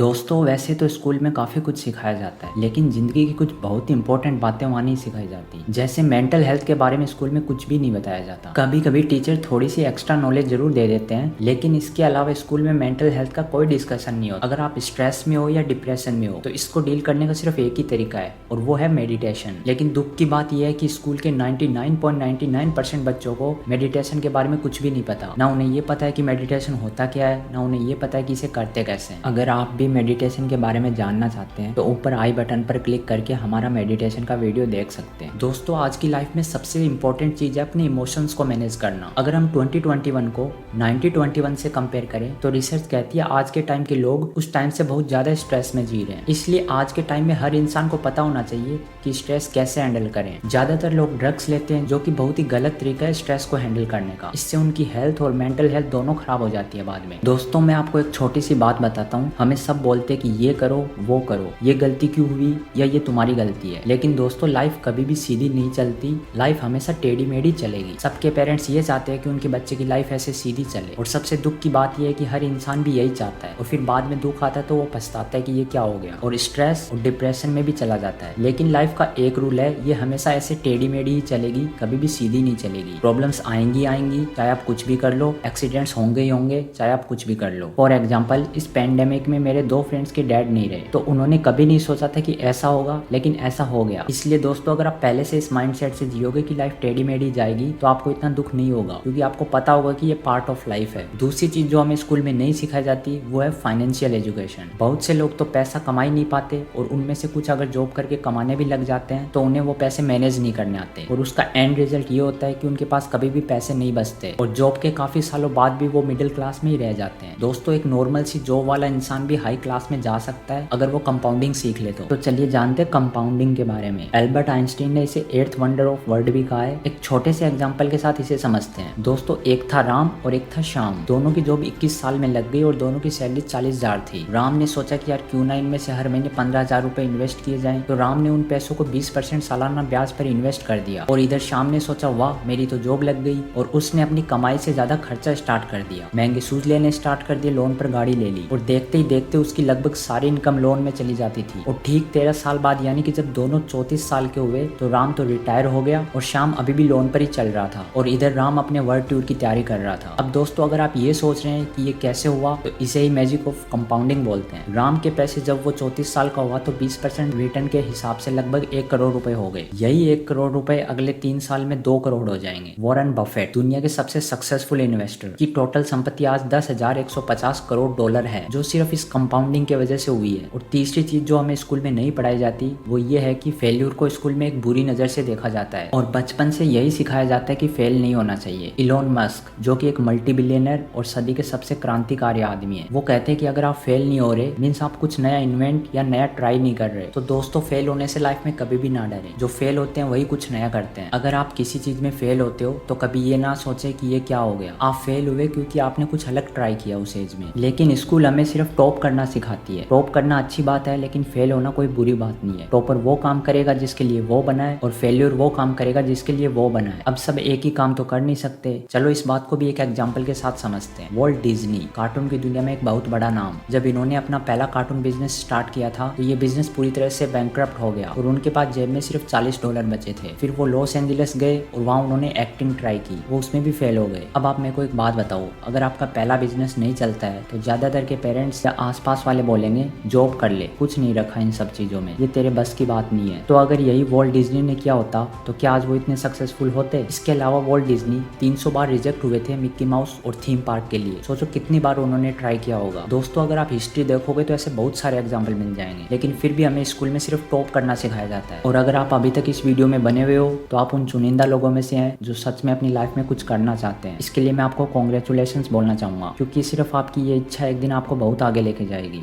दोस्तों वैसे तो स्कूल में काफ़ी कुछ सिखाया जाता है, लेकिन ज़िंदगी की कुछ बहुत ही इंपॉर्टेंट बातें वहाँ नहीं सिखाई जाती। जैसे मेंटल हेल्थ के बारे में स्कूल में कुछ भी नहीं बताया जाता। कभी कभी टीचर थोड़ी सी एक्स्ट्रा नॉलेज जरूर दे देते हैं, लेकिन इसके अलावा स्कूल में मेंटल हेल्थ का कोई डिस्कशन नहीं होता। अगर आप स्ट्रेस में हो या डिप्रेशन में हो तो इसको डील करने का सिर्फ एक ही तरीका है, और वो है मेडिटेशन। लेकिन दुख की बात यह है कि स्कूल के 99.99% बच्चों को मेडिटेशन के बारे में कुछ भी नहीं पता। ना उन्हें ये पता है कि मेडिटेशन होता क्या है, ना उन्हें ये पता है कि इसे करते कैसे। अगर आप भी मेडिटेशन के बारे में जानना चाहते हैं तो ऊपर आई बटन पर क्लिक करके हमारा मेडिटेशन का वीडियो देख सकते हैं। दोस्तों आज की लाइफ में सबसे इंपॉर्टेंट चीज है अपने इमोशंस को मैनेज करना। अगर हम 2021 को 1921 से कंपेयर करें तो रिसर्च कहती है आज के टाइम के लोग उस टाइम से बहुत ज्यादा स्ट्रेस में जी रहे हैं। इसलिए आज के टाइम में हर इंसान को पता होना चाहिए कि स्ट्रेस कैसे हैंडल करें। ज्यादातर लोग ड्रग्स लेते हैं, जो कि बहुत ही गलत तरीका है स्ट्रेस को हैंडल करने का। इससे उनकी हेल्थ और मेंटल हेल्थ दोनों खराब हो जाती है बाद में। दोस्तों मैं आपको एक छोटी सी बात बताता हूँ। हमें सब बोलते कि ये करो वो करो, ये गलती क्यों हुई या ये तुम्हारी गलती है, लेकिन दोस्तों लाइफ कभी भी सीधी नहीं चलती। लाइफ हमेशा टेढ़ी मेढ़ी चलेगी। सबके पेरेंट्स ये चाहते हैं कि उनके बच्चे की लाइफ ऐसे सीधी चले, और सबसे दुख की बात यह है कि हर इंसान भी यही चाहता है, और फिर बाद में दुख आता है तो वो पछताता है कि ये क्या हो गया, और स्ट्रेस और डिप्रेशन में भी चला जाता है। लेकिन लाइफ का एक रूल है, ये हमेशा ऐसे टेढ़ी मेढ़ी ही चलेगी, कभी भी सीधी नहीं चलेगी। प्रॉब्लम्स आएंगी आएंगी, चाहे आप कुछ भी कर लो। एक्सीडेंट्स होंगे ही होंगे, चाहे आप कुछ भी कर लो। फॉर एग्जाम्पल इस पेंडेमिक में मेरे 2 फ्रेंड्स के डैड नहीं रहे, तो उन्होंने कभी नहीं सोचा था कि ऐसा होगा, लेकिन ऐसा हो गया। इसलिए दोस्तों अगर आप पहले से इस माइंडसेट से जियोगे कि लाइफ टेढ़ी मेढ़ी जाएगी तो आपको इतना दुख नहीं होगा, क्योंकि आपको पता होगा कि ये पार्ट ऑफ लाइफ है। दूसरी चीज जो हमें स्कूल में नहीं सिखाई जाती वो है फाइनेंशियल एजुकेशन। बहुत से लोग तो पैसा कमा ही नहीं पाते, और उनमें से कुछ अगर जॉब करके कमाने भी लग जाते हैं तो उन्हें वो पैसे मैनेज नहीं करने आते, और उसका एंड रिजल्ट ये होता है कि उनके पास कभी भी पैसे नहीं बचते, और जॉब के काफी सालों बाद भी वो मिडिल क्लास में ही रह जाते हैं। दोस्तों एक नॉर्मल सी जॉब वाला इंसान भी हाई क्लास में जा सकता है अगर वो कंपाउंडिंग सीख ले तो चलिए जानते हैं कंपाउंडिंग के बारे में। एल्बर्ट आइंस्टीन ने इसे 8th वंडर ऑफ वर्ल्ड भी कहा है। एक छोटे से एग्जांपल के साथ इसे समझते हैं। दोस्तों एक था राम और एक था श्याम। दोनों की जॉब 21 साल में लग गई और दोनों की सैलरी 40,000 थी। राम ने सोचा कि यार क्यों ना इनमें से हर महीने 15,000 रुपए इन्वेस्ट किए जाए, तो राम ने उन पैसों को 20% सालाना ब्याज पर इन्वेस्ट कर दिया। और इधर श्याम ने सोचा वाह मेरी तो जॉब लग गई, और उसने अपनी कमाई से ज्यादा खर्चा स्टार्ट कर दिया। महंगे शूज लेने स्टार्ट कर दिए, लोन पर गाड़ी ले ली, और देखते ही देखते उसकी लगभग सारी इनकम लोन में चली जाती थी। और ठीक 13 साल बाद यानी कि जब दोनों 34 साल के हुए तो राम तो रिटायर हो गया और श्याम अभी भी लोन पर ही चल रहा था, और इधर राम अपने वर्ल्ड टूर की तैयारी कर रहा था। अब दोस्तों अगर आप ये सोच रहे हैं कि ये कैसे हुआ, तो इसे ही मैजिक ऑफ कंपाउंडिंग बोलते हैं। राम के पैसे जब वो 34 साल का हुआ तो 20% रिटर्न के हिसाब से लगभग 1 करोड़ रुपए हो गए। यही 1 करोड़ रुपए अगले 3 साल में 2 करोड़ हो जाएंगे। वॉरेन बफेट दुनिया के सबसे सक्सेसफुल इन्वेस्टर की टोटल संपत्ति आज 10,150 करोड़ डॉलर है, जो सिर्फ इस कंपाउंडिंग की वजह से हुई है। और तीसरी चीज जो हमें स्कूल में नहीं पढ़ाई जाती वो ये है कि फेल्यूर को स्कूल में एक बुरी नजर से देखा जाता है, और बचपन से यही सिखाया जाता है कि फेल नहीं होना चाहिए। इलोन मस्क जो कि एक मल्टी बिलियनर और सदी के सबसे क्रांतिकारी आदमी है, वो कहते हैं कि अगर आप फेल नहीं हो रहे मीन्स आप कुछ नया इन्वेंट या नया ट्राई नहीं कर रहे। तो दोस्तों फेल होने से लाइफ में कभी भी ना डरे। जो फेल होते हैं वही कुछ नया करते हैं। अगर आप किसी चीज में फेल होते हो तो कभी ये ना सोचे कि ये क्या हो गया। आप फेल हुए क्योंकि आपने कुछ अलग ट्राई किया उस एज में। लेकिन स्कूल हमें सिर्फ टॉप करना सिखाती है। टॉप करना अच्छी बात है, लेकिन फेल होना कोई बुरी बात नहीं है। टॉपर वो काम करेगा जिसके लिए वो बना है, और फेल्यूर वो काम करेगा जिसके लिए वो बना है। अब सब एक ही काम तो कर नहीं सकते। चलो इस बात को भी एक एग्जांपल के साथ समझते हैं। वॉल्ट डिज्नी कार्टून की दुनिया में एक बहुत बड़ा नाम। जब इन्होंने अपना पहला कार्टून बिजनेस स्टार्ट किया था तो ये बिजनेस पूरी तरह से बैंकक्रप्ट हो गया, और उनके पास जेब में सिर्फ $40 बचे थे। फिर वो लॉस एंजलिस गए और वहाँ उन्होंने एक्टिंग ट्राई की, वो उसमें भी फेल हो गए। अब आप मेरे को एक बात बताओ, अगर आपका पहला बिजनेस नहीं चलता है तो ज्यादातर के पेरेंट्स या आसपास वाले बोलेंगे जॉब कर ले, कुछ नहीं रखा इन सब चीजों में, ये तेरे बस की बात नहीं है। तो अगर यही वॉल्ट डिज्नी ने किया होता तो क्या आज वो इतने सक्सेसफुल होते? इसके अलावा वॉल्ट डिज्नी 300 बार रिजेक्ट हुए थे मिक्की माउस और थीम पार्क के लिए। सोचो कितनी बार उन्होंने ट्राई किया होगा। दोस्तों अगर आप हिस्ट्री देखोगे तो ऐसे बहुत सारे एग्जाम्पल मिल जाएंगे, लेकिन फिर भी हमें स्कूल में सिर्फ टॉप करना सिखाया जाता है। और अगर आप अभी तक इस वीडियो में बने हुए हो तो आप उन चुनिंदा लोगों में से हैं जो सच में अपनी लाइफ में कुछ करना चाहते हैं। इसके लिए मैं आपको कॉन्ग्रेचुलेशंस बोलना चाहूंगा, क्योंकि सिर्फ आपकी ये इच्छा एक दिन आपको बहुत आगे लेके जाएगी।